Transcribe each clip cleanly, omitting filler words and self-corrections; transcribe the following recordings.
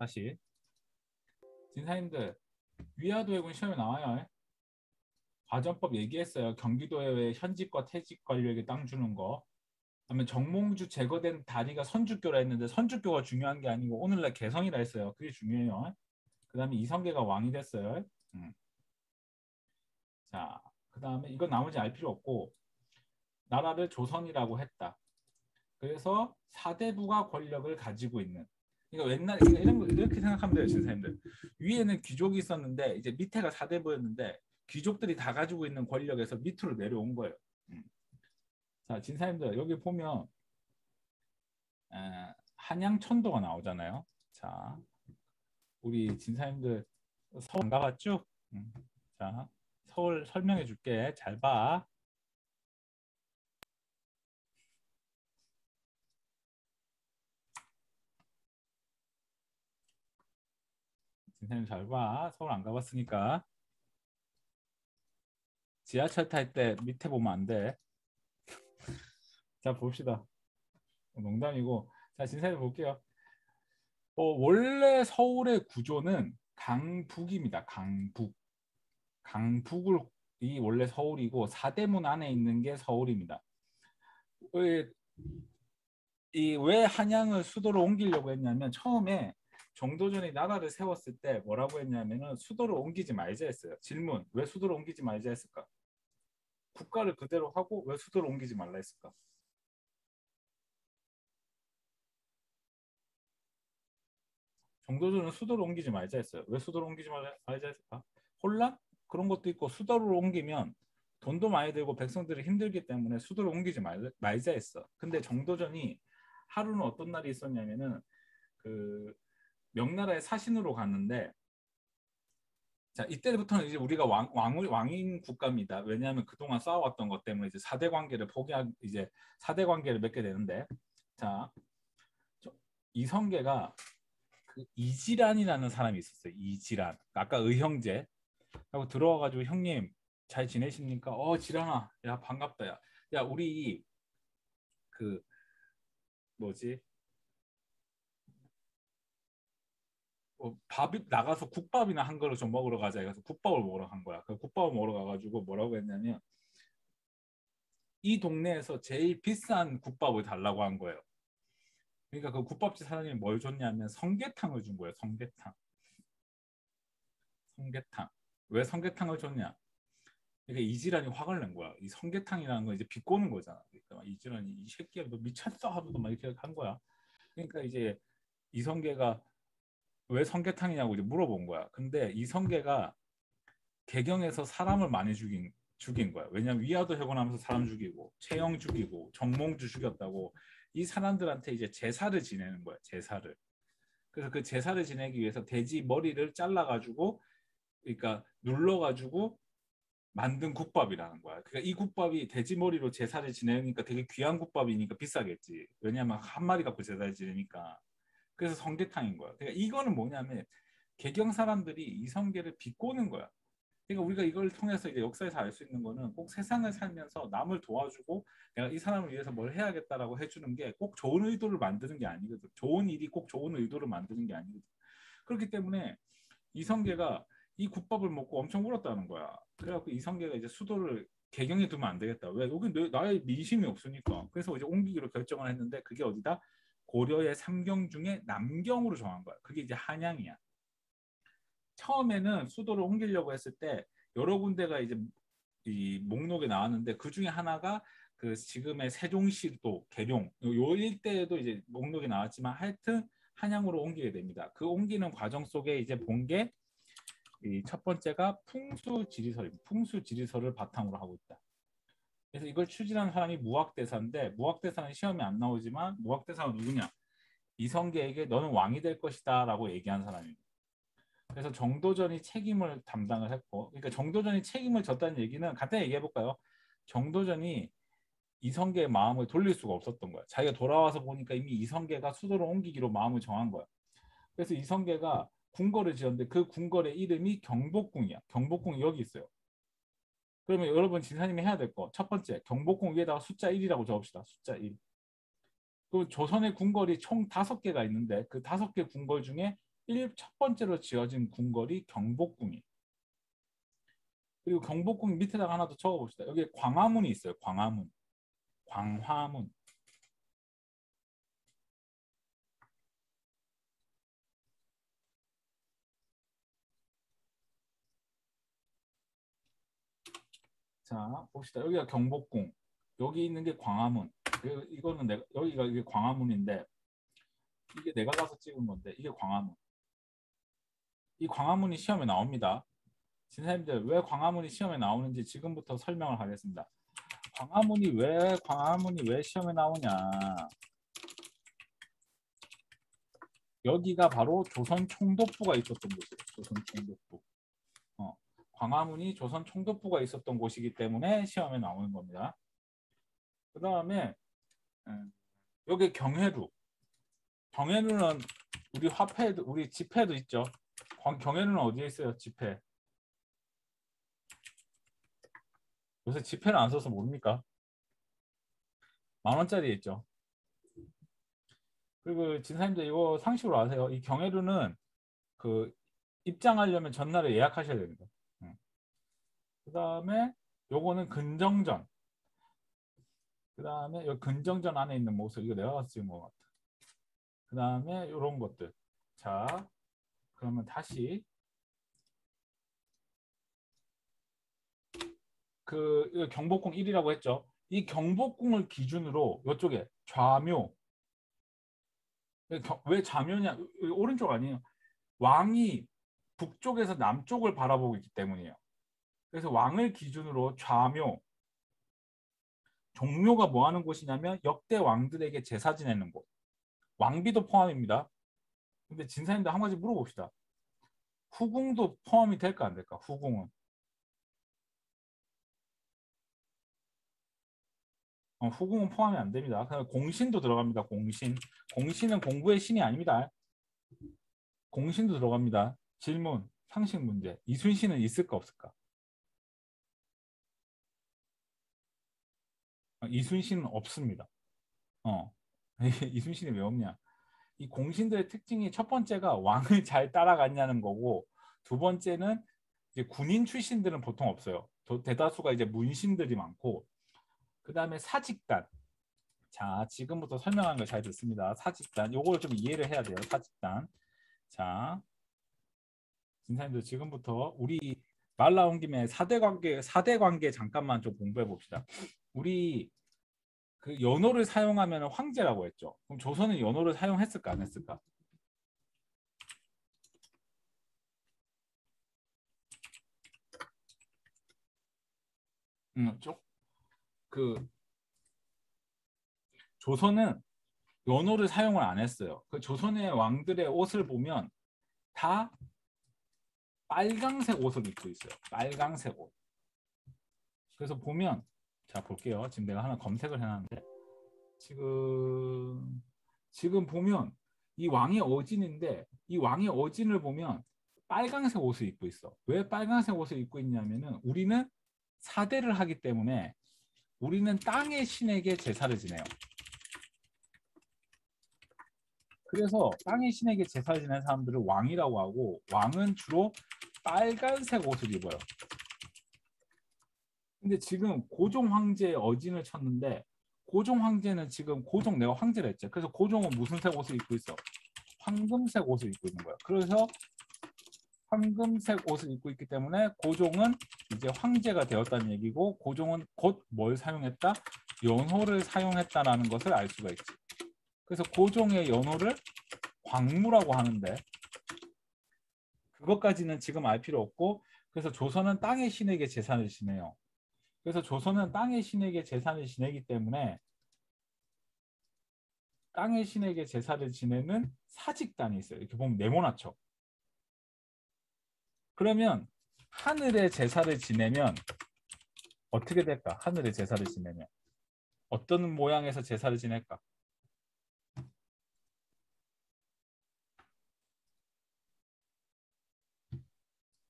다시 진사님들 위화도 해군 시험에 나와요. 과전법 얘기했어요. 경기도에 왜 현직과 퇴직 관료에게 땅 주는 거. 그다음에 정몽주 제거된 다리가 선주교라 했는데 선주교가 중요한 게 아니고 오늘날 개성이라 했어요. 그게 중요해요. 그다음에 이성계가 왕이 됐어요. 음. 자, 그다음에 이건 나머지 알 필요 없고 나라를 조선이라고 했다. 그래서 사대부가 권력을 가지고 있는. 그러니까 옛날에 이런 거 이렇게 생각하면 돼요, 진사님들. 위에는 귀족이 있었는데 이제 밑에가 사대부였는데 귀족들이 다 가지고 있는 권력에서 밑으로 내려온 거예요. 자, 진사님들 여기 보면 한양천도가 나오잖아요. 자, 우리 진사님들 서울 안 가봤죠? 자, 서울 설명해 줄게. 잘 봐. 진사님 잘 봐. 서울 안 가봤으니까. 지하철 탈 때 밑에 보면 안 돼. 자, 봅시다. 농담이고. 자, 진사님 볼게요. 원래 서울의 구조는 강북입니다. 강북. 강북이 원래 서울이고 사대문 안에 있는 게 서울입니다. 왜 한양을 수도로 옮기려고 했냐면 처음에 정도전이 나라를 세웠을 때 뭐라고 했냐면은 수도를 옮기지 말자 했어요. 질문. 왜 수도를 옮기지 말자 했을까? 국가를 그대로 하고 왜 수도를 옮기지 말라 했을까? 정도전은 수도를 옮기지 말자 했어요. 왜 수도를 옮기지 말자 했을까? 혼란? 그런 것도 있고 수도를 옮기면 돈도 많이 들고 백성들이 힘들기 때문에 수도를 옮기지 말자 했어. 근데 정도전이 하루는 어떤 날이 있었냐면은 그 명나라의 사신으로 갔는데 자 이때부터는 이제 우리가 왕인 국가입니다. 왜냐하면 그동안 쌓아왔던 것 때문에 이제 사대 관계를 포기한 이제 사대 관계를 맺게 되는데 자 이성계가 그 이지란이라는 사람이 있었어요. 이지란 아까 의형제 하고 들어와가지고 형님 잘 지내십니까? 지란아 야 반갑다 야 우리 그 뭐지 밥이 나가서 국밥이나 한 그릇 좀 먹으러 가자 해서 국밥을 먹으러 간 거야. 그 국밥을 먹으러 가가지고 뭐라고 했냐면 이 동네에서 제일 비싼 국밥을 달라고 한 거예요. 그러니까 그 국밥집 사장님이 뭘 줬냐면 성게탕을 준 거예요. 성게탕. 성게탕. 왜 성게탕을 줬냐? 그러니까 이지란이 화를 낸 거야. 이 성게탕이라는 건 이제 비꼬는 거잖아. 그러니까 이지란이 이 새끼야 너 미쳤어 하면서 막 이렇게 한 거야. 그러니까 이제 이성계가 왜 성게탕이냐고 이제 물어본 거야. 근데 이성계가 개경에서 사람을 많이 죽인 거야. 왜냐면 위화도 해고하면서 사람 죽이고 최영 죽이고 정몽주 죽였다고 이 사람들한테 이제 제사를 지내는 거야. 제사를. 그래서 그 제사를 지내기 위해서 돼지 머리를 잘라가지고 그러니까 눌러가지고 만든 국밥이라는 거야. 그러니까 이 국밥이 돼지 머리로 제사를 지내니까 되게 귀한 국밥이니까 비싸겠지. 왜냐하면 한 마리 갖고 제사를 지내니까. 그래서 성게탕인 거야. 그러니까 이거는 뭐냐면 개경 사람들이 이성계를 비꼬는 거야. 그러니까 우리가 이걸 통해서 이제 역사에서 알 수 있는 거는 꼭 세상을 살면서 남을 도와주고 내가 이 사람을 위해서 뭘 해야겠다라고 해주는 게 꼭 좋은 의도를 만드는 게 아니거든. 좋은 일이 꼭 좋은 의도를 만드는 게 아니거든. 그렇기 때문에 이성계가 이 국밥을 먹고 엄청 울었다는 거야. 그래갖고 이성계가 이제 수도를 개경에 두면 안 되겠다. 왜? 여기 나의 민심이 없으니까. 그래서 이제 옮기기로 결정을 했는데 그게 어디다? 고려의 삼경 중에 남경으로 정한 거야. 그게 이제 한양이야. 처음에는 수도를 옮기려고 했을 때 여러 군데가 이제 이 목록에 나왔는데 그 중에 하나가 그 지금의 세종시도 계룡 요 일대에도 이제 목록이 나왔지만 하여튼 한양으로 옮기게 됩니다. 그 옮기는 과정 속에 이제 본 게 이 첫 번째가 풍수지리설입니다. 풍수지리설을 바탕으로 하고 있다. 그래서 이걸 추진한 사람이 무학대사인데 무학대사는 시험에 안 나오지만 무학대사가 누구냐? 이성계에게 너는 왕이 될 것이다라고 얘기한 사람입니다. 그래서 정도전이 책임을 담당을 했고, 그러니까 정도전이 책임을 졌다는 얘기는 간단히 얘기해 볼까요? 정도전이 이성계의 마음을 돌릴 수가 없었던 거야. 자기가 돌아와서 보니까 이미 이성계가 수도를 옮기기로 마음을 정한 거야. 그래서 이성계가 궁궐을 지었는데 그 궁궐의 이름이 경복궁이야. 경복궁이 여기 있어요. 그러면 여러분 진사님이 해야 될 거. 첫 번째, 경복궁 위에다가 숫자 1이라고 적읍시다. 숫자 1. 그 조선의 궁궐이 총 5개가 있는데 그 5개 궁궐 중에 첫 번째로 지어진 궁궐이 경복궁이. 그리고 경복궁 밑에다가 하나 더 적어봅시다. 여기 광화문이 있어요. 광화문. 광화문. 자, 봅시다. 여기가 경복궁. 여기 있는 게 광화문. 이거는 내가 여기가 이게 광화문인데 이게 내가 가서 찍은 건데 이게 광화문. 이 광화문이 시험에 나옵니다. 선생님들 왜 광화문이 시험에 나오는지 지금부터 설명을 하겠습니다. 광화문이 왜 시험에 나오냐? 여기가 바로 조선 총독부가 있었던 곳이에요. 조선 총독부. 광화문이 조선 총독부가 있었던 곳이기 때문에 시험에 나오는 겁니다. 그 다음에 여기 경회루. 경회루는 우리 화폐도 우리 지폐도 있죠. 경회루는 어디에 있어요? 지폐. 요새 지폐를 안 써서 모릅니까? 10,000원짜리 있죠. 그리고 진사님들 이거 상식으로 아세요? 이 경혜루는 그 입장하려면 전날에 예약하셔야 됩니다. 그 다음에 요거는 근정전. 그 다음에 요 근정전 안에 있는 모습 이거 내가 가서 찍은 것 같아. 그 다음에 요런 것들. 자, 그러면 다시 이거 경복궁 1이라고 했죠. 이 경복궁을 기준으로 이쪽에 좌묘. 왜 좌묘냐? 오른쪽 아니에요. 왕이 북쪽에서 남쪽을 바라보고 있기 때문이에요. 그래서 왕을 기준으로 좌묘, 종묘가 뭐 하는 곳이냐면 역대 왕들에게 제사 지내는 곳. 왕비도 포함입니다. 근데 진사님들 한 가지 물어봅시다. 후궁도 포함이 될까 안 될까? 후궁은. 후궁은 포함이 안 됩니다. 그냥 공신도 들어갑니다. 공신. 공신은 공부의 신이 아닙니다. 공신도 들어갑니다. 질문, 상식 문제. 이순신은 있을까 없을까? 이순신은 없습니다. 이순신이 왜 없냐? 이 공신들의 특징이 첫 번째가 왕을 잘 따라갔냐는 거고 두 번째는 이제 군인 출신들은 보통 없어요. 대다수가 이제 문신들이 많고 그 다음에 사직단. 자, 지금부터 설명한 거 잘 듣습니다. 사직단. 요걸 좀 이해를 해야 돼요. 사직단. 자, 진사님들 지금부터 우리 말 나온 김에 사대 관계 잠깐만 좀 공부해 봅시다. 우리 그 연호를 사용하면 황제라고 했죠. 그럼 조선은 연호를 사용했을까 안 했을까? 쪽. 그 조선은 연호를 사용을 안 했어요. 그 조선의 왕들의 옷을 보면 다 빨강색 옷을 입고 있어요. 빨강색 옷. 그래서 보면 자 볼게요. 지금 내가 하나 검색을 해놨는데 지금 보면 이 왕의 어진인데 이 왕의 어진을 보면 빨강색 옷을 입고 있어. 왜 빨강색 옷을 입고 있냐면은 우리는 사대를 하기 때문에 우리는 땅의 신에게 제사를 지내요. 그래서 땅의 신에게 제사를 지내는 사람들을 왕이라고 하고 왕은 주로 빨간색 옷을 입어요. 근데 지금 고종 황제의 어진을 쳤는데 고종 황제는 지금 고종 내가 황제라 했죠. 그래서 고종은 무슨 색 옷을 입고 있어? 황금색 옷을 입고 있는 거야. 그래서 황금색 옷을 입고 있기 때문에 고종은 이제 황제가 되었다는 얘기고 고종은 곧 뭘 사용했다? 연호를 사용했다라는 것을 알 수가 있지. 그래서 고종의 연호를 광무라고 하는데 그것까지는 지금 알 필요 없고 그래서 조선은 땅의 신에게 제사를 지내요. 그래서 조선은 땅의 신에게 제사를 지내기 때문에 땅의 신에게 제사를 지내는 사직단이 있어요. 이렇게 보면 네모나죠. 그러면 하늘에 제사를 지내면 어떻게 될까? 하늘에 제사를 지내면 어떤 모양에서 제사를 지낼까?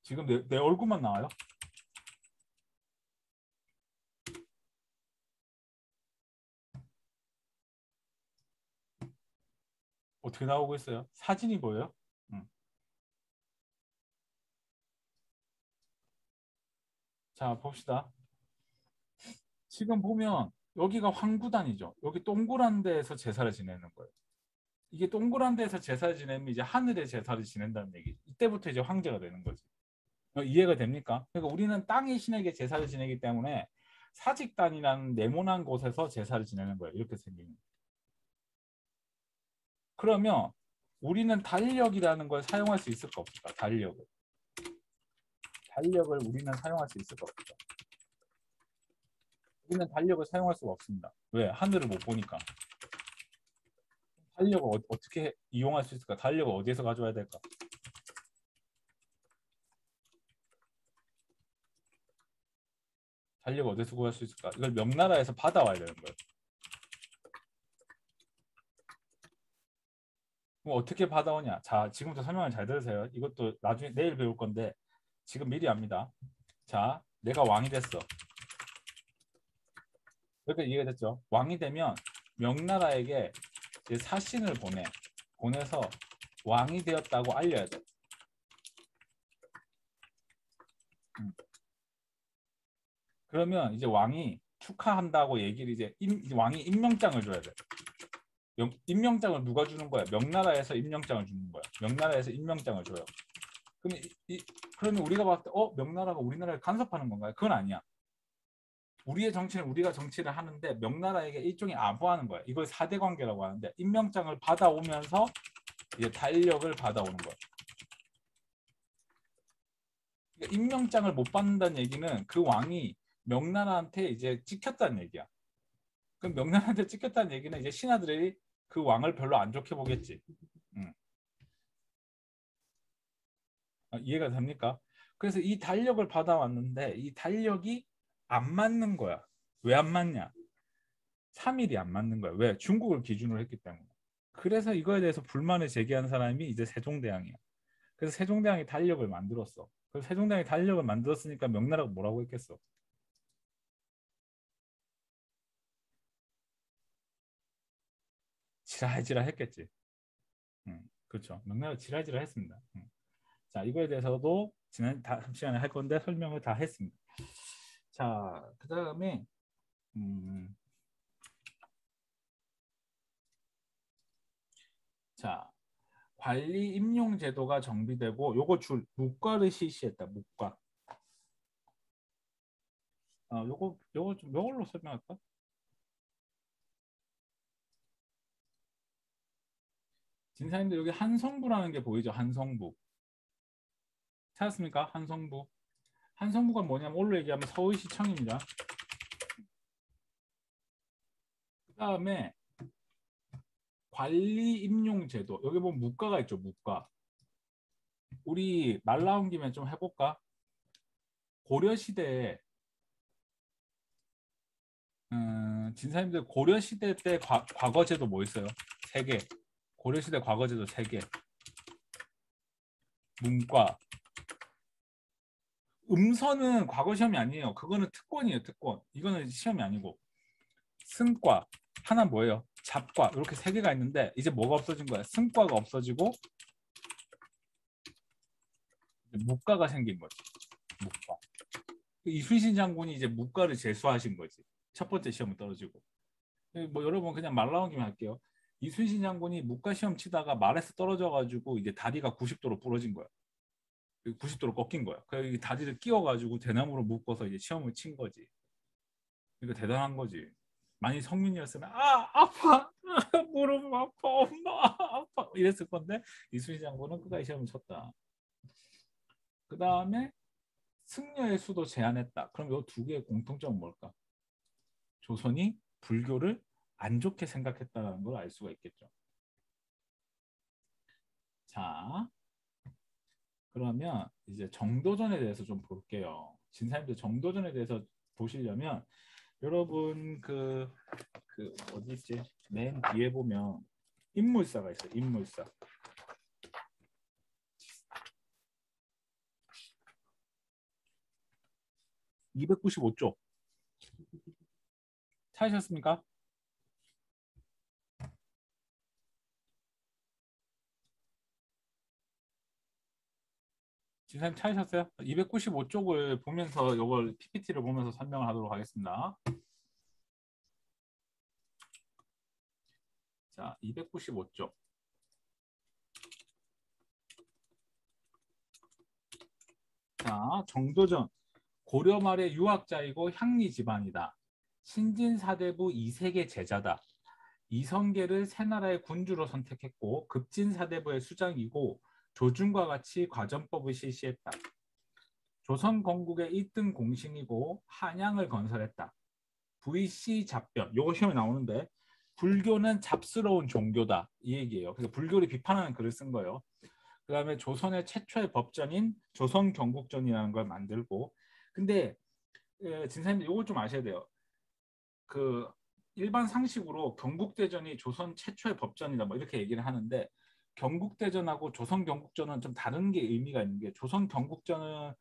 지금 내 얼굴만 나와요? 어떻게 나오고 있어요? 사진이 보여요? 응. 자, 봅시다. 지금 보면 여기가 황구단이죠. 여기 동그란 데에서 제사를 지내는 거예요. 이게 동그란 데에서 제사를 지내면 이제 하늘에 제사를 지낸다는 얘기. 이때부터 이제 황제가 되는 거지. 이해가 됩니까? 그러니까 우리는 땅의 신에게 제사를 지내기 때문에 사직단이라는 네모난 곳에서 제사를 지내는 거예요. 이렇게 생기는. 그러면 우리는 달력이라는 걸 사용할 수 있을까 없을까? 달력을. 달력을 우리는 사용할 수 있을까 없을까? 우리는 달력을 사용할 수가 없습니다. 왜? 하늘을 못 보니까. 달력을 어떻게 이용할 수 있을까? 달력을 어디에서 가져와야 될까? 달력을 어디서 구할 수 있을까? 이걸 명나라에서 받아와야 되는 거예요. 그럼 어떻게 받아오냐? 자, 지금부터 설명을 잘 들으세요. 이것도 나중에 내일 배울 건데 지금 미리 합니다. 자, 내가 왕이 됐어. 이렇게 이해가 됐죠? 왕이 되면 명나라에게 이제 사신을 보내서 왕이 되었다고 알려야 돼. 그러면 이제 왕이 축하한다고 얘기를 이제 왕이 임명장을 줘야 돼. 임명장을 누가 주는 거야? 명나라에서 임명장을 주는 거야. 명나라에서 임명장을 줘요. 그러면 우리가 봤을 때 명나라가 우리나라를 간섭하는 건가요? 그건 아니야. 우리의 정치는 우리가 정치를 하는데 명나라에게 일종의 아부하는 거야. 이걸 사대 관계라고 하는데 임명장을 받아오면서 이제 달력을 받아오는 거야. 그러니까 임명장을 못 받는다는 얘기는 그 왕이 명나라한테 이제 찍혔다는 얘기야. 그럼 명나라한테 찍혔다는 얘기는 이제 신하들이 그 왕을 별로 안 좋게 보겠지. 이해가 됩니까? 그래서 이 달력을 받아왔는데 이 달력이 안 맞는 거야. 왜 안 맞냐? 3일이 안 맞는 거야. 왜? 중국을 기준으로 했기 때문에. 그래서 이거에 대해서 불만을 제기한 사람이 이제 세종대왕이야. 그래서 세종대왕이 달력을 만들었어. 그래서 세종대왕이 달력을 만들었으니까 명나라가 뭐라고 했겠어? 지랄지랄 했겠지. 그렇죠. 명나라 지랄지랄 했습니다. 자, 이거에 대해서도 지난 다음 시간에 할 건데 설명을 다 했습니다. 자, 그 다음에 자, 관리 임용 제도가 정비되고 요거 줄 묵과를 실시했다. 묵과. 요거 좀 요걸로 설명할까? 진사님들 여기 한성부라는 게 보이죠? 한성부. 찾았습니까? 한성부. 한성부가 뭐냐면 오늘 얘기하면 서울시청입니다. 그 다음에 관리 임용 제도. 여기 보면 묵과가 있죠. 묵과. 우리 말 나온 김에 좀 해볼까? 고려시대에 진사님들 고려시대 때 과거제도 뭐 있어요? 3개. 고려시대 과거제도 3개. 문과. 음서는 과거 시험이 아니에요. 그거는 특권이에요. 특권. 이거는 시험이 아니고. 승과. 하나 뭐예요? 잡과. 이렇게 3개가 있는데 이제 뭐가 없어진 거야? 승과가 없어지고 묵과가 생긴 거지. 묵과. 이순신 장군이 이제 묵과를 제수하신 거지. 첫 번째 시험을 떨어지고. 뭐 여러분 그냥 말 나온 김에 할게요. 이순신 장군이 묵과 시험 치다가 말에서 떨어져가지고 이제 다리가 90도로 부러진 거야. 90도로 꺾인 거야. 그래서 이 다리를 끼워가지고 대나무로 묶어서 이제 시험을 친 거지. 그러니까 대단한 거지. 만약 성민이었으면 아파 무릎 아파 엄마 아파 이랬을 건데 이순신 장군은 끝까지 시험을 쳤다. 그 다음에 승려의 수도 제한했다. 그럼 이 두 개의 공통점은 뭘까? 조선이 불교를 안 좋게 생각했다는 걸 알 수가 있겠죠. 자, 그러면 이제 정도전에 대해서 좀 볼게요. 진사님들 정도전에 대해서 보시려면 여러분 그 어디 있지? 맨 뒤에 보면 인물사가 있어요. 인물사. 295쪽 찾으셨습니까? 선생님 찾으셨어요? 295쪽을 보면서 이걸 PPT를 보면서 설명을 하도록 하겠습니다. 자, 295쪽. 자, 정도전. 고려 말의 유학자이고 향리 집안이다. 신진사대부 이색의 제자다. 이성계를 새나라의 군주로 선택했고 급진사대부의 수장이고 조준과 같이 과전법을 실시했다. 조선 건국의 1등 공신이고 한양을 건설했다. VC 잡변, 요거 시험에 나오는데 불교는 잡스러운 종교다 이 얘기예요. 그래서 불교를 비판하는 글을 쓴 거예요. 그 다음에 조선의 최초의 법전인 조선경국전이라는 걸 만들고, 근데 진사님들 이걸 좀 아셔야 돼요. 그 일반 상식으로 경국대전이 조선 최초의 법전이다 뭐 이렇게 얘기를 하는데, 경국대전하고 조선경국전은 좀 다른 게 의미가 있는 게, 조선경국전은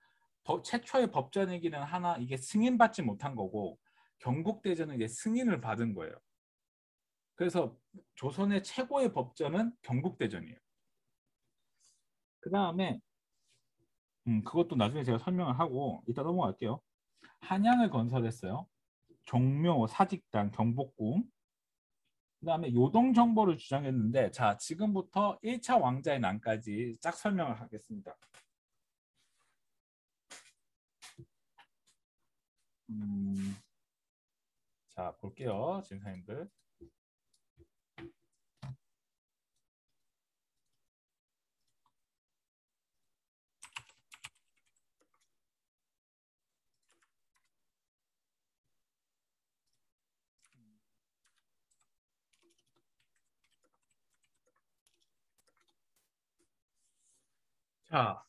최초의 법전이기는 하나 이게 승인받지 못한 거고, 경국대전은 이제 승인을 받은 거예요. 그래서 조선의 최고의 법전은 경국대전이에요. 그 다음에 그것도 나중에 제가 설명을 하고 이따 넘어갈게요. 한양을 건설했어요. 종묘, 사직당, 경복궁. 그 다음에 요동정보를 주장했는데, 자, 지금부터 1차 왕자의 난까지 쫙 설명을 하겠습니다. 자, 볼게요, 진사님들. 자,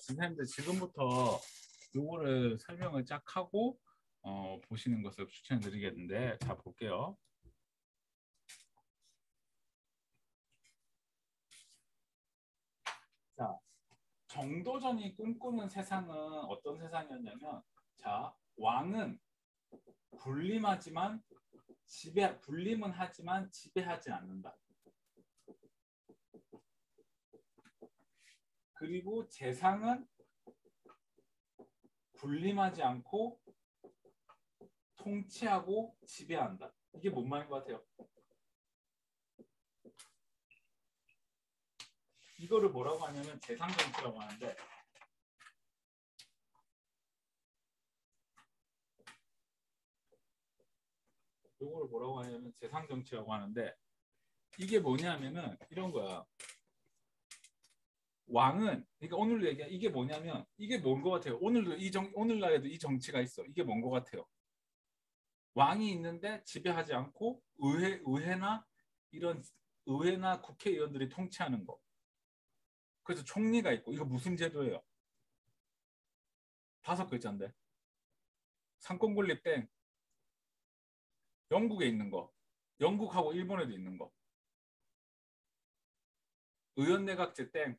진사님들 지금부터 요거를 설명을 쫙 하고 보시는 것을 추천드리겠는데, 자, 볼게요. 자, 정도전이 꿈꾸는 세상은 어떤 세상이었냐면, 자, 왕은 군림은 하지만 지배하지 않는다. 그리고 재상은 군림하지 않고 통치하고 지배한다. 이게 뭔 말인 것 같아요? 이거를 뭐라고 하냐면 재상정치라고 하는데, 이거를 뭐라고 하냐면 재상정치라고 하는데, 이게 뭐냐면은 이런 거야. 왕은, 그러니까 오늘도 얘기한 이게 뭐냐면, 이게 뭔 것 같아요? 오늘날에도 이 정치가 있어. 이게 뭔 것 같아요? 왕이 있는데 지배하지 않고 이런 의회나 국회의원들이 통치하는 거. 그래서 총리가 있고, 이거 무슨 제도예요? 5글자인데. 상권분립 땡. 영국에 있는 거. 영국하고 일본에도 있는 거. 의원내각제 땡.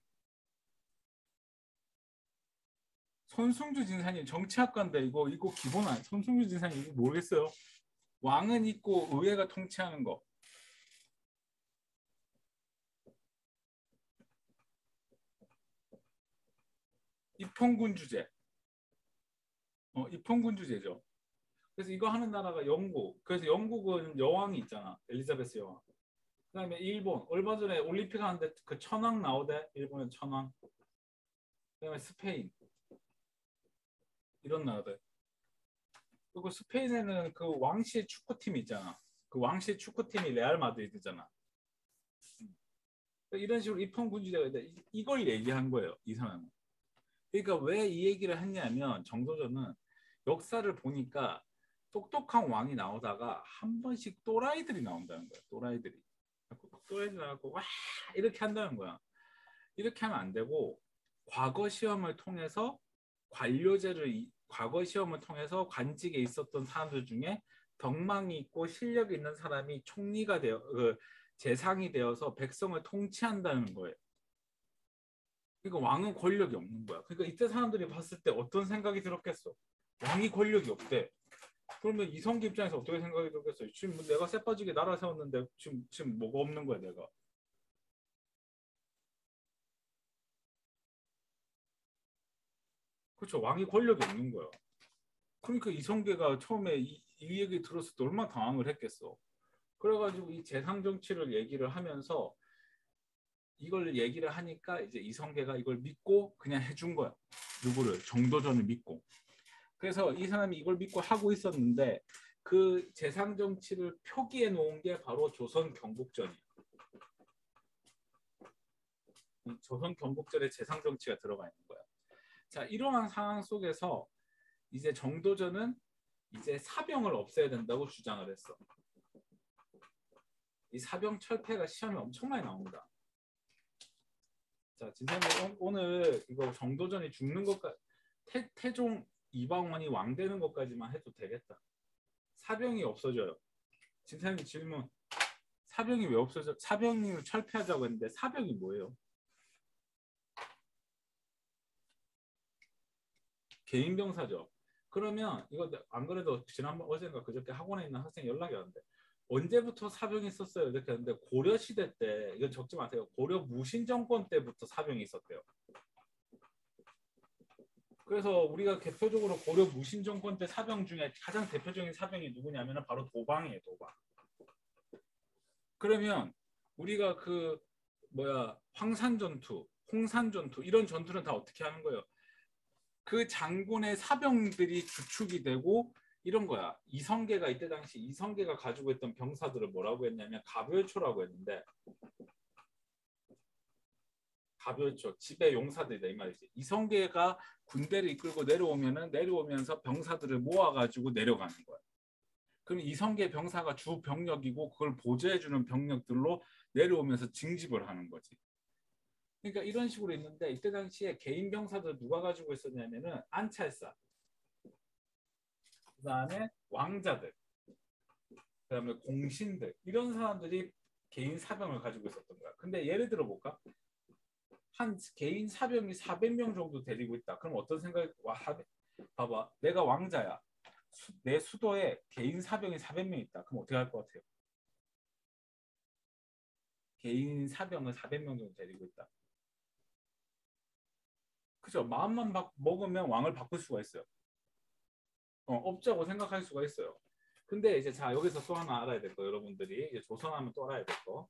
손승주 진사님 정치학과인데 이거 기본 아니. 손승주 진사님 이거 모르겠어요. 왕은 있고 의회가 통치하는 거. 입헌군주제. 입헌군주제죠. 그래서 이거 하는 나라가 영국. 그래서 영국은 여왕이 있잖아. 엘리자베스 여왕. 그다음에 일본. 얼마 전에 올림픽 하는데 그 천황 나오대. 일본은 천황. 그다음에 스페인. 이런 나라들. 그리고 스페인에는 그 왕실 축구팀이 있잖아. 그 왕실 축구팀이 레알 마드리드잖아. 그러니까 이런 식으로 입헌군주제가 있는데 이걸 얘기한 거예요. 이 사람은. 그러니까 왜 이 얘기를 했냐면, 정도전은 역사를 보니까 똑똑한 왕이 나오다가 한 번씩 또라이들이 나온다는 거야. 또라이들이 나와서 와 이렇게 한다는 거야. 이렇게 하면 안 되고, 과거 시험을 통해서 과거 시험을 통해서 관직에 있었던 사람들 중에 덕망이 있고 실력이 있는 사람이 총리가 되어 재상이 되어서 백성을 통치한다는 거예요. 그러니까 왕은 권력이 없는 거야. 그러니까 이때 사람들이 봤을 때 어떤 생각이 들었겠어? 왕이 권력이 없대. 그러면 이성기 입장에서 어떻게 생각이 들겠어요? 지금 내가 쎄빠지게 나라 세웠는데 지금 뭐가 없는 거야 내가. 그렇죠. 왕이 권력이 없는 거야. 그러니까 이성계가 처음에 이 얘기 들었을 때 얼마나 당황을 했겠어. 그래가지고 이 재상 정치를 얘기를 하면서 이걸 얘기를 하니까 이제 이성계가 이걸 믿고 그냥 해준 거야. 누구를? 정도전을 믿고. 그래서 이 사람이 이걸 믿고 하고 있었는데 그 재상 정치를 표기해 놓은 게 바로 조선 경복전이에요. 조선 경복전에 재상 정치가 들어가 있는 거야. 자, 이러한 상황 속에서 이제 정도전은 이제 사병을 없애야 된다고 주장을 했어. 이 사병 철폐가 시험에 엄청 많이 나옵니다. 자, 진사님 오늘 이거 정도전이 죽는 것까지 태종 이방원이 왕 되는 것까지만 해도 되겠다. 사병이 없어져요. 진사님 질문. 사병이 왜 없어져? 사병을 철폐하자고 했는데 사병이 뭐예요? 개인 병사죠. 그러면 이거 안 그래도 지난번 어젠가 그저께 학원에 있는 학생이 연락이 왔는데 언제부터 사병이 있었어요? 이렇게 했는데 고려 시대 때 이건 적지 마세요. 고려 무신 정권 때부터 사병이 있었대요. 그래서 우리가 대표적으로 고려 무신 정권 때 사병 중에 가장 대표적인 사병이 누구냐면 바로 도방이에요. 도방. 그러면 우리가 그 뭐야 황산 전투, 홍산 전투 이런 전투는 다 어떻게 하는 거예요? 그 장군의 사병들이 주축이 되고 이런 거야. 이성계가 이때 당시 이성계가 가지고 있던 병사들을 뭐라고 했냐면 가별초라고 했는데 가별초 지배 용사들이다 이 말이지. 이성계가 군대를 이끌고 내려오면서 병사들을 모아가지고 내려가는 거야. 그럼 이성계 병사가 주 병력이고 그걸 보조해주는 병력들로 내려오면서 징집을 하는 거지. 그러니까 이런 식으로 있는데 이때 당시에 개인 병사들 누가 가지고 있었냐면은 안찰사, 그다음에 왕자들, 그다음에 공신들 이런 사람들이 개인 사병을 가지고 있었던 거야. 근데 예를 들어 볼까? 한 개인 사병이 400명 정도 데리고 있다. 그럼 어떤 생각이 와? 봐봐, 내가 왕자야. 내 수도에 개인 사병이 400명 있다. 그럼 어떻게 할 것 같아요? 개인 사병을 400명 정도 데리고 있다. 그죠? 마음만 먹으면 왕을 바꿀 수가 있어요. 없자고 생각할 수가 있어요. 근데 이제 자 여기서 또 하나 알아야 될 거 여러분들이 이제 조선하면 또 알아야 될 거.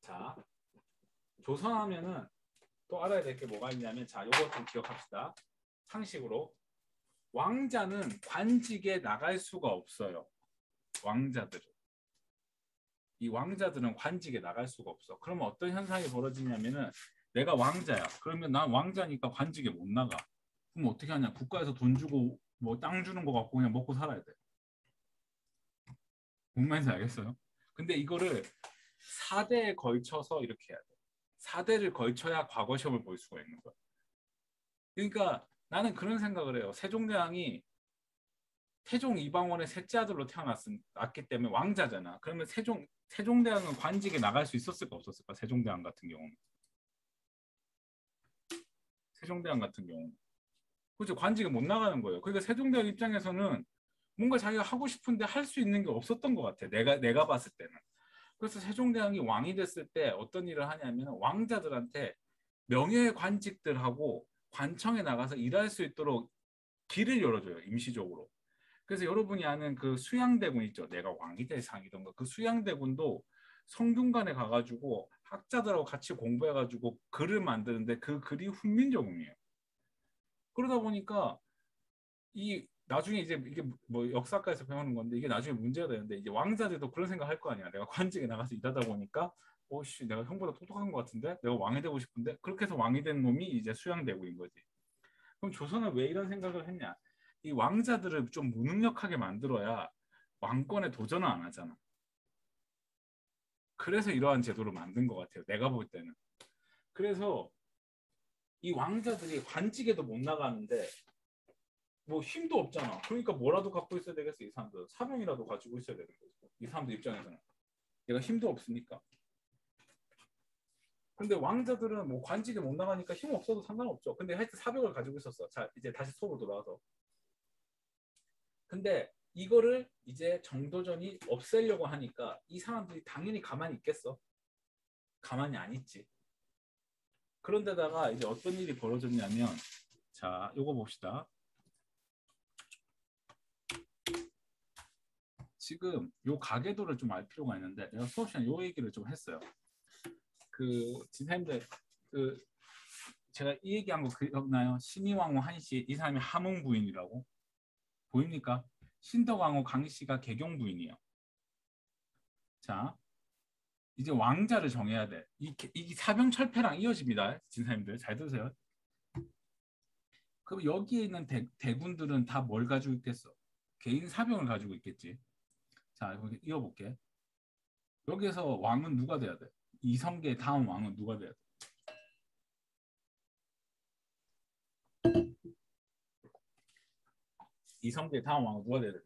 자 조선하면은 또 알아야 될 게 뭐가 있냐면 자 요거 좀 기억합시다. 상식으로 왕자는 관직에 나갈 수가 없어요. 왕자들은 이 왕자들은 관직에 나갈 수가 없어. 그러면 어떤 현상이 벌어지냐면은 내가 왕자야. 그러면 난 왕자니까 관직에 못 나가. 그럼 어떻게 하냐? 국가에서 돈 주고 뭐 땅 주는 거 갖고 그냥 먹고 살아야 돼. 뭔 말인지 알겠어요? 근데 이거를 4대에 걸쳐서 이렇게 해야 돼. 4대를 걸쳐야 과거 시험을 볼 수가 있는 거야. 그러니까 나는 그런 생각을 해요. 세종대왕이 태종 이방원의 셋째 아들로 태어났기 때문에 왕자잖아. 그러면 세종대왕은 관직에 나갈 수 있었을까 없었을까? 세종대왕 같은 경우는. 세종대왕 같은 경우. 그렇죠. 관직에 못 나가는 거예요. 그러니까 세종대왕 입장에서는 뭔가 자기가 하고 싶은데 할 수 있는 게 없었던 것 같아. 내가 봤을 때는. 그래서 세종대왕이 왕이 됐을 때 어떤 일을 하냐면 왕자들한테 명예의 관직들하고 관청에 나가서 일할 수 있도록 길을 열어줘요. 임시적으로. 그래서 여러분이 아는 그 수양대군 있죠. 내가 왕이 될 상이던가 그 수양대군도 성균관에 가가지고 학자들하고 같이 공부해가지고 글을 만드는데 그 글이 훈민정음이에요. 그러다 보니까 이 나중에 이제 이게 뭐 역사과에서 배우는 건데 이게 나중에 문제가 되는데 이제 왕자들도 그런 생각할 거 아니야. 내가 관직에 나가서 일하다 보니까 오씨 내가 형보다 똑똑한 것 같은데 내가 왕이 되고 싶은데 그렇게 해서 왕이 된 놈이 이제 수양대군인 거지. 그럼 조선은 왜 이런 생각을 했냐? 이 왕자들을 좀 무능력하게 만들어야 왕권에 도전을 안 하잖아. 그래서 이러한 제도를 만든 것 같아요. 내가 볼 때는. 그래서 이 왕자들이 관직에도 못 나가는데 뭐 힘도 없잖아. 그러니까 뭐라도 갖고 있어야 되겠어 이 사람들. 사명이라도 가지고 있어야 되는 거죠. 이 사람들 입장에서는. 얘가 힘도 없으니까. 근데 왕자들은 뭐 관직에 못 나가니까 힘 없어도 상관없죠. 근데 하여튼 사병을 가지고 있었어. 자, 이제 다시 수업으로 돌아와서. 근데 이거를 이제 정도전이 없애려고 하니까 이 사람들이 당연히 가만히 있겠어? 가만히 안 있지. 그런데다가 이제 어떤 일이 벌어졌냐면, 자, 요거 봅시다. 지금 요 가계도를 좀 알 필요가 있는데 내가 수업 시간에 요 얘기를 좀 했어요. 그 진사님들 그 제가 이 얘기한 거 기억나요? 신의왕후 한씨 이 사람이 함흥 부인이라고 보입니까? 신덕왕후 강씨가 개경 부인이에요. 자, 이제 왕자를 정해야 돼. 이 사병철폐랑 이어집니다. 진사님들 잘 들으세요. 그럼 여기에 있는 대군들은 다 뭘 가지고 있겠어? 개인 사병을 가지고 있겠지. 자, 여기 이어볼게. 여기에서 왕은 누가 돼야 돼? 이성계 다음 왕은 누가 돼야 돼? 이성계 다음 왕은 누가 돼야 돼?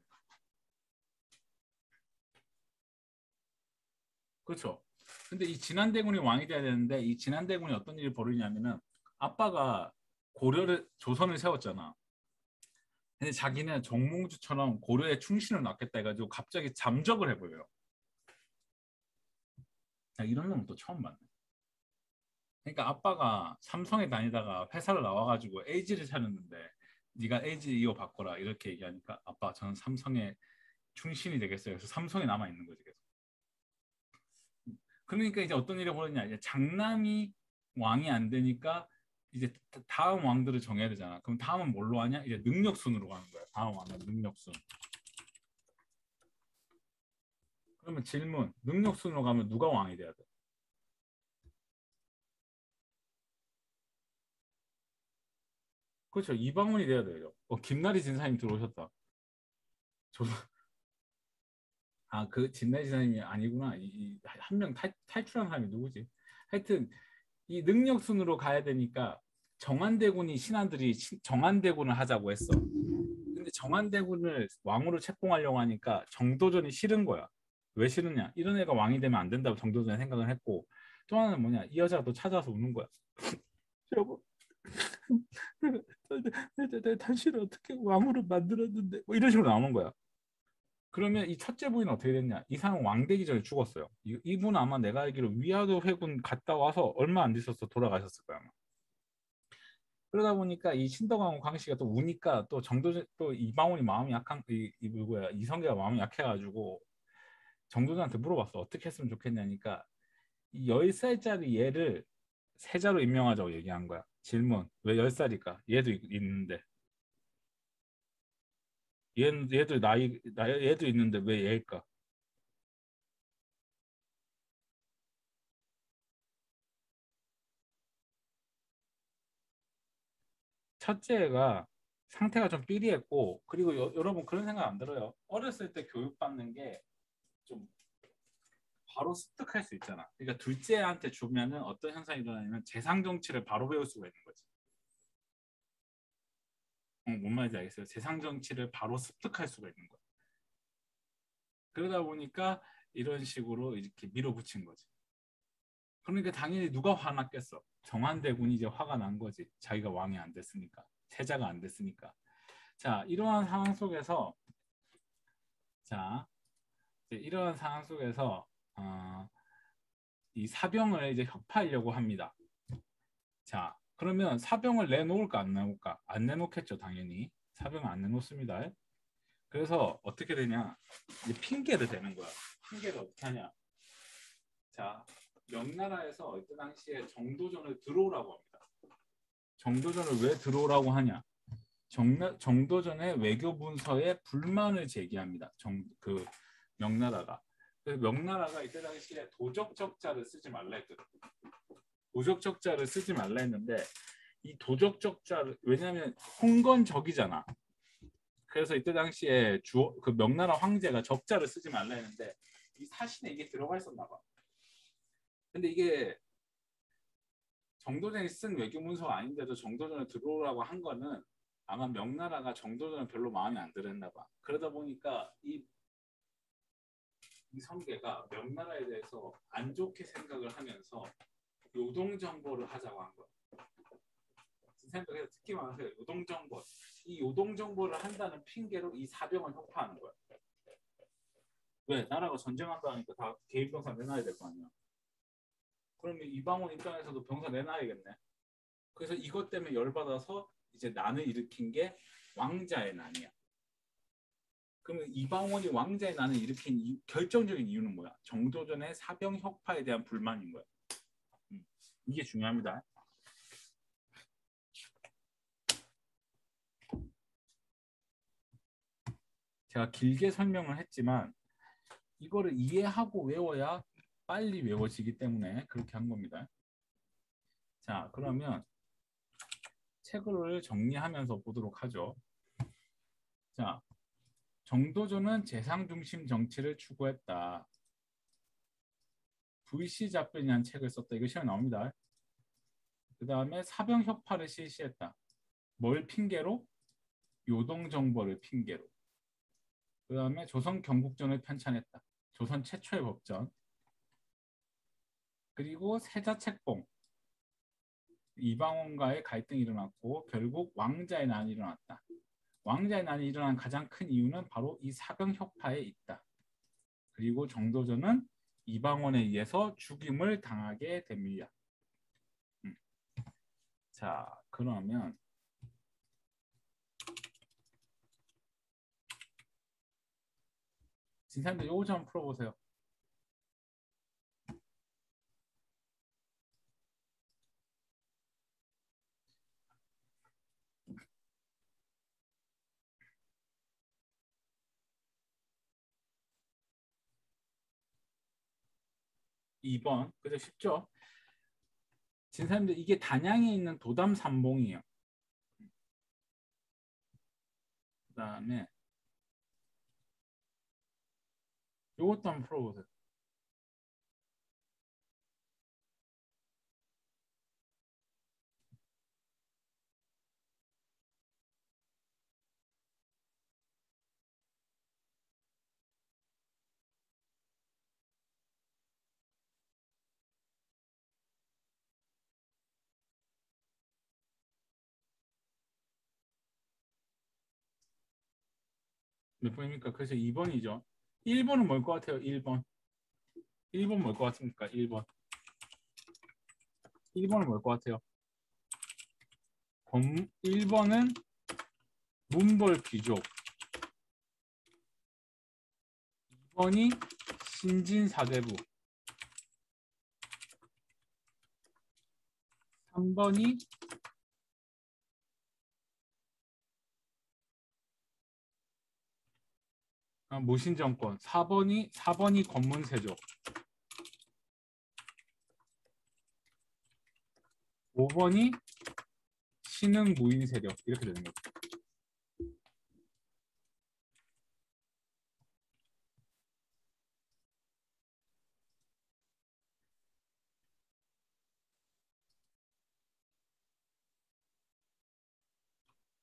그렇죠. 근데 이 진안대군이 왕이 돼야 되는데 이 진안대군이 어떤 일이 벌어지냐면은 아빠가 고려를 조선을 세웠잖아. 근데 자기는 정몽주처럼 고려에 충신을 낳겠다 해가지고 갑자기 잠적을 해버려요. 야, 이런 놈은 또 처음 봤네. 그러니까 아빠가 삼성에 다니다가 회사를 나와가지고 LG를 차렸는데 네가 LG 이어바꿔라 이렇게 얘기하니까 아빠 저는 삼성에 충신이 되겠어요. 그래서 삼성에 남아 있는 거지 계속. 그러니까 이제 어떤 일이 벌어지냐 이제 장남이 왕이 안 되니까 이제 다음 왕들을 정해야 되잖아. 그럼 다음은 뭘로 하냐? 이제 능력순으로 가는 거야. 다음 왕은 능력순. 그러면 질문, 능력순으로 가면 누가 왕이 돼야 돼? 그렇죠. 이방원이 돼야 돼요. 김나리 진사님 들어오셨다. 저, 그 진나리 진사님이 아니구나. 한 명 탈출한 사람이 누구지? 하여튼 이 능력순으로 가야 되니까 정한대군이 신하들이 정한대군을 하자고 했어. 근데 정한대군을 왕으로 책봉하려고 하니까 정도전이 싫은 거야. 왜 싫으냐? 이런 애가 왕이 되면 안 된다고 정도전이 생각을 했고 또 하나는 뭐냐? 이 여자가 또 찾아와서 우는 거야. 여보, 내가 당신을 어떻게 왕으로 만들었는데 뭐 이런 식으로 나오는 거야. 그러면 이 첫째 부인은 어떻게 됐냐? 이 사람 왕 되기 전에 죽었어요. 이분 아마 내가 알기로 위화도 회군 갔다 와서 얼마 안 됐어서 돌아가셨을 거야. 아마. 그러다 보니까 이 신덕하고 광씨가 또 우니까 또 정도전 또 이방원이 마음이 약한 이 누구야 이성계가 마음이 약해가지고 정도전한테 물어봤어. 어떻게 했으면 좋겠냐니까 이 10살짜리 얘를 세자로 임명하자고 얘기한 거야. 질문. 왜 10살일까? 얘도 있는데. 얘도 얘도 있는데 왜 얘일까? 첫째가 상태가 좀 삐리했고 그리고 여러분 그런 생각 안 들어요? 어렸을 때 교육받는 게 좀 바로 습득할 수 있잖아. 그러니까 둘째한테 주면은 어떤 현상이 일어나냐면 재상 정치를 바로 배울 수가 있는 거지. 뭔 말인지 알겠어요? 재상 정치를 바로 습득할 수가 있는 거야. 그러다 보니까 이런 식으로 이렇게 밀어붙인 거지. 그러니까 당연히 누가 화났겠어? 정한대군이 이제 화가 난 거지. 자기가 왕이 안 됐으니까. 세자가 안 됐으니까. 자, 이러한 상황 속에서 자, 이러한 상황 속에서 이 사병을 이제 협파하려고 합니다. 자, 그러면 사병을 내놓을까 안 내놓을까? 안 내놓겠죠, 당연히. 사병을 안 내놓습니다. 그래서 어떻게 되냐? 이제 핑계를 대는 거야. 핑계를 어떻게 하냐? 자, 명나라에서 이때 당시에 정도전을 들어오라고 합니다. 정도전을 왜 들어오라고 하냐? 정도전의 외교 문서에 불만을 제기합니다. 그 명나라가. 그래서 명나라가 이때 당시에 도적적자를 쓰지 말라 했거든. 도적적자를 쓰지 말라 했는데 이 도적적자를 왜냐하면 홍건적이잖아. 그래서 이때 당시에 그 명나라 황제가 적자를 쓰지 말라 했는데 이 사신에 이게 들어가 있었나 봐. 근데 이게 정도전이 쓴 외교문서가 아닌데도 정도전을 들어오라고 한 거는 아마 명나라가 정도전을 별로 마음에 안 들었나 봐. 그러다 보니까 이 성계가 명나라에 대해서 안 좋게 생각을 하면서 요동 정보를 하자고 한 거야. 선생님들 듣기만 하세요. 요동 정보. 이 요동 정보를 한다는 핑계로 이 사병을 협파하는 거야. 왜? 나라가 전쟁한다 하니까 다 개인 병사 내놔야 될 거 아니야. 그러면 이방원 입장에서도 병사 내놔야겠네. 그래서 이것 때문에 열받아서 이제 난을 일으킨 게 왕자의 난이야. 그러면 이방원이 왕자의 난을 일으킨 결정적인 이유는 뭐야? 정도전의 사병 혁파에 대한 불만인 거야. 이게 중요합니다. 제가 길게 설명을 했지만 이거를 이해하고 외워야 빨리 외워지기 때문에 그렇게 한 겁니다. 자, 그러면 책을 정리하면서 보도록 하죠. 자, 정도전은 재상 중심 정치를 추구했다. VC 잡변이라는 책을 썼다. 이거 시험에 나옵니다. 그 다음에 사병 혁파를 실시했다. 뭘 핑계로? 요동 정보를 핑계로. 그 다음에 조선 경국전을 편찬했다. 조선 최초의 법전. 그리고 세자책봉. 이방원과의 갈등이 일어났고 결국 왕자의 난이 일어났다. 왕자의 난이 일어난 가장 큰 이유는 바로 이 사병 혁파에 있다. 그리고 정도전은 이방원에 의해서 죽임을 당하게 됩니다. 자, 그러면 진사님들 요거 좀 풀어보세요. (2번) 그죠? 쉽죠? 진사님들 이게 단양에 있는 도담 삼봉이에요. 그 다음에 요것도 한번 풀어보세요. 몇 번입니까? 그래서 2번이죠. 1번은 뭘 것 같아요? 1번. 1번 뭘 것 같습니까? 1번. 1번은 뭘 것 같아요? 1번은 문벌 귀족. 2번이 신진사대부. 3번이 모신정권. 4번이 권문세족. 5번이 신흥 무인 세력. 이렇게 되는 거죠.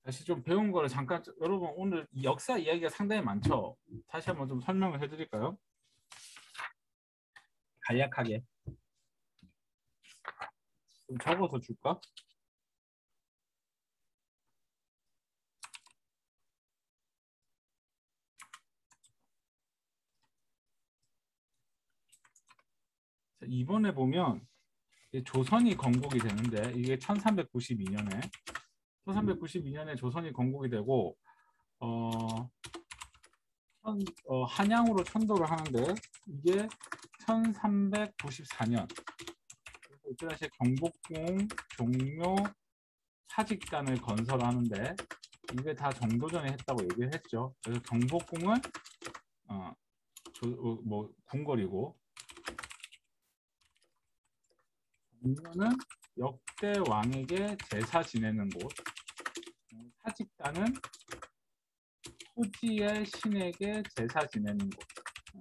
다시 좀 배운 거를 잠깐 여러분 오늘 역사 이야기가 상당히 많죠. 다시 한번 좀 설명을 해드릴까요? 간략하게 좀 적어서 줄까? 자, 이번에 보면 조선이 건국이 되는데 이게 1392년에 조선이 건국이 되고 한양으로 천도를 하는데 이게 1394년 이때 당시에 경복궁 종묘 사직단을 건설하는데 이게 다 정도전에 했다고 얘기를 했죠. 그래서 경복궁은 뭐 궁궐이고 종묘는 역대 왕에게 제사 지내는 곳, 사직단은 토지의 신에게 제사 지내는 곳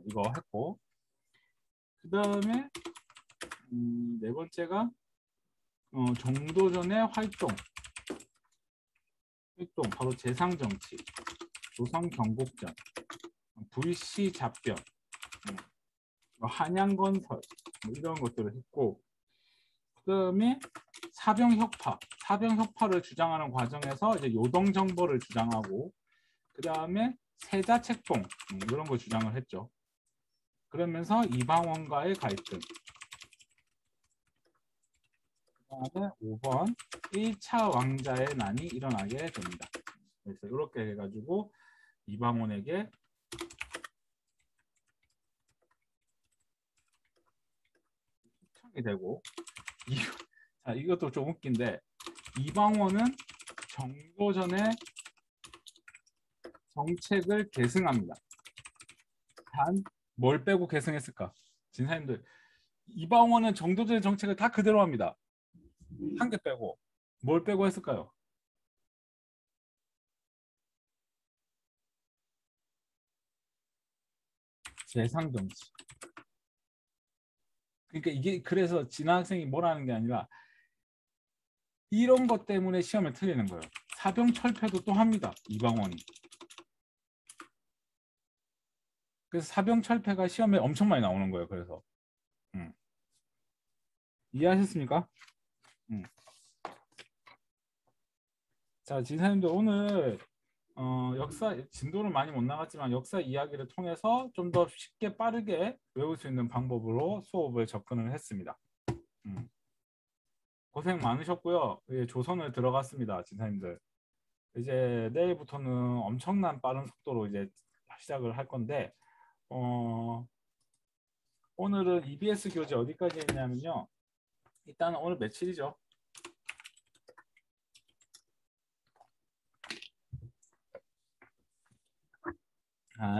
이거 했고 그 다음에 네 번째가 정도전의 활동 바로 재상정치, 조선 경복전, 불시 잡변, 한양건설 뭐 이런 것들을 했고 그다음에 사병협파를 주장하는 과정에서 이제 요동정벌을 주장하고 그다음에 세자책동 이런 걸 주장을 했죠. 그러면서 이방원과의 갈등. 그다음에 5번 1차 왕자의 난이 일어나게 됩니다. 그래서 이렇게 해가지고 이방원에게 초청이 되고 자, 이것도 좀 웃긴데 이방원은 정도전의 정책을 계승합니다. 단 뭘 빼고 계승했을까? 진사님들 이방원은 정도전의 정책을 다 그대로 합니다. 한 개 빼고 뭘 빼고 했을까요? 재상정치. 그러니까 이게 그래서 진화 학생이 뭐라는 게 아니라 이런 것 때문에 시험을 틀리는 거예요. 사병철폐도 또 합니다. 이방원이. 그래서 사병철폐가 시험에 엄청 많이 나오는 거예요. 그래서 이해하셨습니까? 음. 자, 진사님들 오늘 역사 진도를 많이 못 나갔지만 역사 이야기를 통해서 좀 더 쉽게 빠르게 외울 수 있는 방법으로 수업을 접근을 했습니다. 고생 많으셨고요. 이제 조선을 들어갔습니다, 진사님들. 이제 내일부터는 엄청난 빠른 속도로 이제 시작을 할 건데 오늘은 EBS 교재 어디까지 했냐면요. 일단 오늘 며칠이죠?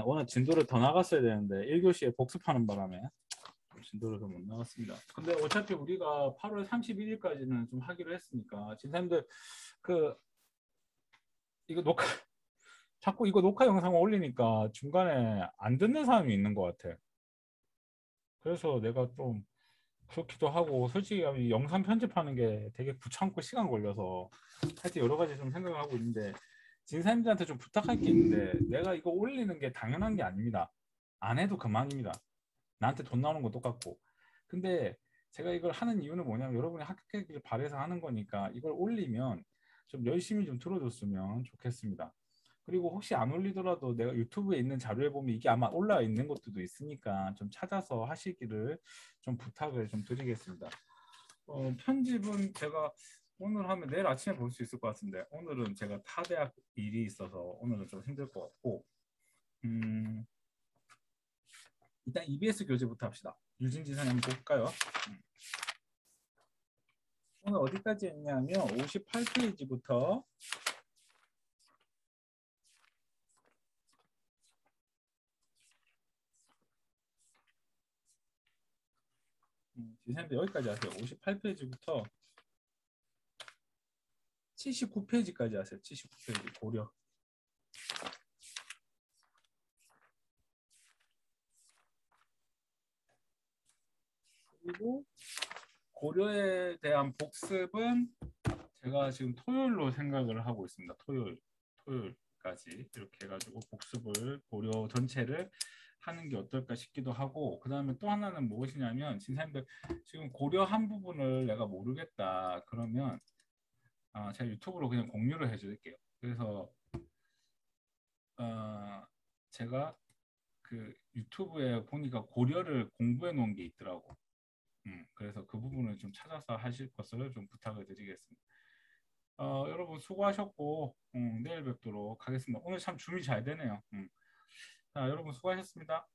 오늘 진도를 더 나갔어야 되는데 1교시에 복습하는 바람에 진도를 더 못 나갔습니다. 근데 어차피 우리가 8월 31일까지는 좀 하기로 했으니까 진사님들 그 이거 녹화 자꾸 이거 녹화 영상 올리니까 중간에 안 듣는 사람이 있는 것 같아. 그래서 내가 좀 그렇기도 하고 솔직히 이 영상 편집하는 게 되게 귀찮고 시간 걸려서 하여튼 여러 가지 좀 생각을 하고 있는데 진사님들한테 좀 부탁할 게 있는데 내가 이거 올리는 게 당연한 게 아닙니다. 안 해도 그만입니다. 나한테 돈 나오는 건 똑같고. 근데 제가 이걸 하는 이유는 뭐냐면 여러분이 합격하기를 바래서 하는 거니까 이걸 올리면 좀 열심히 좀 들어줬으면 좋겠습니다. 그리고 혹시 안 올리더라도 내가 유튜브에 있는 자료에 보면 이게 아마 올라와 있는 것들도 있으니까 좀 찾아서 하시기를 좀 부탁을 좀 드리겠습니다. 편집은 제가 오늘 하면 내일 아침에 볼 수 있을 것 같은데 오늘은 제가 타대학 일이 있어서 오늘은 좀 힘들 것 같고 일단 EBS 교재부터 합시다. 유진지 선생님 한번 볼까요? 오늘 어디까지 했냐면 58페이지부터 선생님들 여기까지 하세요. 58페이지부터 79페이지까지 하세요. 79페이지 고려. 그리고 고려에 대한 복습은 제가 지금 토요일로 생각을 하고 있습니다. 토요일까지 이렇게 해가지고 복습을 고려 전체를 하는 게 어떨까 싶기도 하고 그 다음에 또 하나는 무엇이냐면 진사님들 지금 고려 한 부분을 내가 모르겠다 그러면 제가 유튜브로 그냥 공유를 해줄게요. 그래서 제가 그 유튜브에 보니까 고려를 공부해 놓은 게 있더라고. 그래서 그 부분을 좀 찾아서 하실 것을 좀 부탁을 드리겠습니다. 여러분 수고하셨고 내일 뵙도록 하겠습니다. 오늘 참 준비 잘 되네요. 자, 여러분 수고하셨습니다.